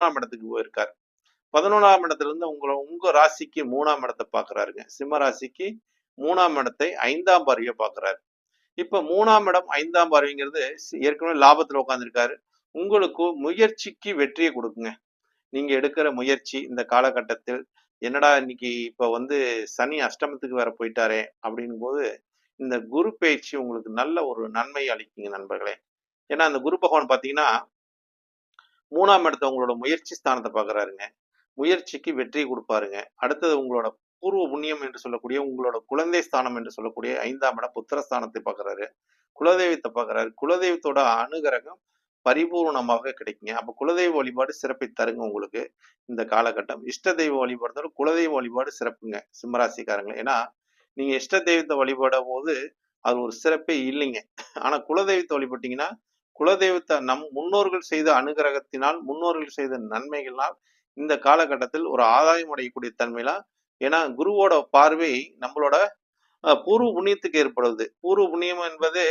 11ஆம் இடத்துக்கு போயிருக்கார். 11ஆம் இடத்துல இருந்து உங்க ராசிக்கு 3ஆம் இடத்தை பாக்குறாருங்க. சிம்ம ராசிக்கு 3ஆம் இடத்தை 5ஆம் பார்வையா பாக்குறாரு. இப்ப 3ஆம் இடம் 5ஆம் பார்வைங்கிறது ஏற்கனவே லாபத்துல உட்கார்ந்துருக்காரு. உங்களுக்கு முயற்சிக்கு வெற்றியை கொடுக்குங்க. நீங்க எடுக்கிற முயற்சி இந்த காலகட்டத்தில் என்னடா இன்னைக்கு இப்ப சனி அஷ்டமத்துக்கு வேற போயிட்டாரே அப்படின் போது இந்த குரு பயிற்சி உங்களுக்கு நல்ல ஒரு நன்மை அளிக்குங்க நண்பர்களே. ஏன்னா அந்த குரு பகவான் பாத்தீங்கன்னா 3ஆம் இடத்தை உங்களோட முயற்சி ஸ்தானத்தை பாக்குறாருங்க. முயற்சிக்கு வெற்றி கொடுப்பாருங்க. அடுத்தது உங்களோட பூர்வ புண்ணியம் என்று சொல்லக்கூடிய உங்களோட குழந்தை ஸ்தானம் என்று சொல்லக்கூடிய 5ஆம் இடம் புத்திரஸ்தானத்தை பாக்குறாரு. குலதெய்வத்தை பாக்குறாரு. குலதெய்வத்தோட அனுகிரகம் பரிபூர்ணமாக கிடைக்குங்க. அப்ப குலதெய்வ வழிபாடு சிறப்பை தருங்க உங்களுக்கு இந்த காலகட்டம். இஷ்ட தெய்வ வழிபாடுறதோட குலதெய்வ வழிபாடு சிறப்புங்க சிம்மராசிக்காரங்க. ஏன்னா நீங்க இஷ்ட தெய்வத்தை வழிபடும் போது அது ஒரு சிறப்பே இல்லைங்க. ஆனா குலதெய்வத்தை வழிபட்டீங்கன்னா குலதெய்வத்தை முன்னோர்கள் செய்த அனுகிரகத்தினால் முன்னோர்கள் செய்த நன்மைகளால் இந்த காலகட்டத்தில் ஒரு ஆதாயம் அடையக்கூடிய தன்மையெல்லாம். ஏன்னா குருவோட பார்வை நம்மளோட பூர்வ புண்ணியத்துக்கு ஏற்படுவது. பூர்வ புண்ணியம் என்பது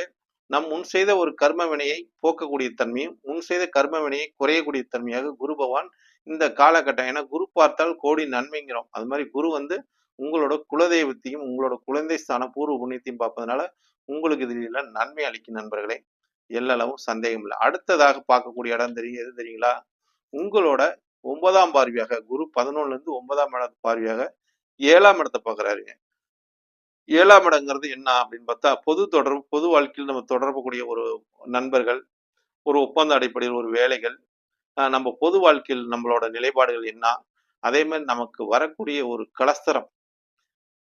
நம் முன் செய்த ஒரு கர்ம வினையை போக்கக்கூடிய தன்மையும் முன் செய்த கர்ம வினையை குறையக்கூடிய தன்மையாக குரு பகவான் இந்த காலகட்டம். ஏன்னா குரு பார்த்தால் கோடி நன்மைங்கிறோம். அது மாதிரி குரு உங்களோட குலதெய்வத்தையும் உங்களோட குழந்தை ஸ்தானம் பூர்வ புண்ணியத்தையும் பார்ப்பதனால உங்களுக்கு இதுல நன்மை அளிக்கும் நண்பர்களே. எல்லளவும் சந்தேகம் இல்லை. அடுத்ததாக பார்க்கக்கூடிய இடம் எது தெரியுங்களா? உங்களோட 9ஆம் பார்வையாக குரு 11ல இருந்து 9ஆம் இடத்து பார்வையாக 7ஆம் இடத்தை பார்க்கிறாருங்க. 7ஆம் இடங்கிறது என்ன அப்படின்னு பார்த்தா பொது வாழ்க்கையில் நம்ம தொடர்புக்கூடிய ஒரு நண்பர்கள், ஒரு ஒப்பந்த அடிப்படையில் ஒரு வேலைகள், நம்ம பொது வாழ்க்கையில் நம்மளோட நிலைப்பாடுகள் என்ன, அதே மாதிரி நமக்கு வரக்கூடிய ஒரு கலஸ்தரம்,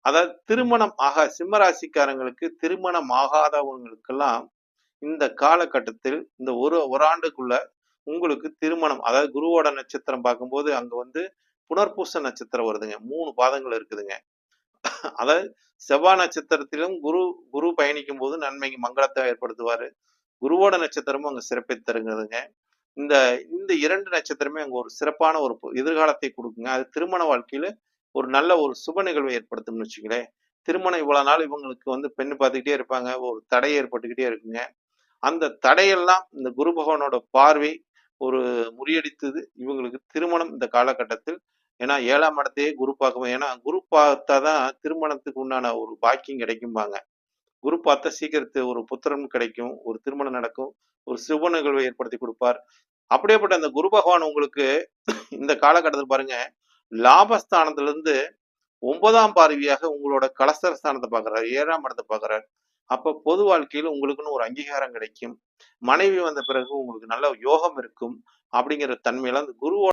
அதாவது திருமணம் சிம்ம ராசிக்காரங்களுக்கு திருமணம் ஆகாதவங்களுக்கெல்லாம் இந்த காலகட்டத்தில் இந்த ஒரு ஆண்டுக்குள்ள உங்களுக்கு திருமணம், அதாவது குருவோட நட்சத்திரம் பார்க்கும்போது அங்க புனர்பூச நட்சத்திரம் வருதுங்க. 3 பாதங்கள் இருக்குதுங்க. அதாவது செவ்வாய் நட்சத்திரத்திலும் குரு பயணிக்கும் போது நன்மைக்கு மங்களத்தை ஏற்படுத்துவாரு. குருவோட நட்சத்திரமும் அங்க சிறப்பை தருங்குதுங்க. இந்த இந்த 2 நட்சத்திரமே அங்க ஒரு சிறப்பான ஒரு எதிர்காலத்தை கொடுக்குங்க. அது திருமண வாழ்க்கையில ஒரு நல்ல ஒரு சுப நிகழ்வை ஏற்படுத்தும்னு வச்சுங்களேன். திருமணம் இவ்வளவு நாள் இவங்களுக்கு பெண்ணு பார்த்துக்கிட்டே இருப்பாங்க. ஒரு தடை ஏற்பட்டுக்கிட்டே இருக்குங்க. அந்த தடையெல்லாம் இந்த குரு பகவானோட பார்வை ஒரு முறியடித்தது இவங்களுக்கு திருமணம் இந்த காலகட்டத்தில். ஏன்னா 7ஆம் இடத்தையே குரு பார்க்கும். ஏன்னா குரு பார்த்தாதான் திருமணத்துக்கு உண்டான ஒரு பாக்கியம் கிடைக்கும்பாங்க. குரு பார்த்தா சீக்கிரத்து ஒரு புத்திரம் கிடைக்கும், ஒரு திருமணம் நடக்கும், ஒரு சுப நிகழ்வை ஏற்படுத்தி கொடுப்பார். அப்படியேப்பட்ட அந்த குரு பகவான் உங்களுக்கு இந்த காலகட்டத்தில் பாருங்க, லாபஸ்தானத்துல இருந்து 9ஆம் பார்வையாக உங்களோட கலஸ்தர ஸ்தானத்தை பார்க்கிறார், 7ஆம் இடத்தை பார்க்கிறார். அப்ப பொது வாழ்க்கையில உங்களுக்குன்னு ஒரு அங்கீகாரம் கிடைக்கும். மனைவி வந்த பிறகு உங்களுக்கு நல்ல யோகம் இருக்கும் அப்படிங்கிற தன்மையில அந்த குருவோட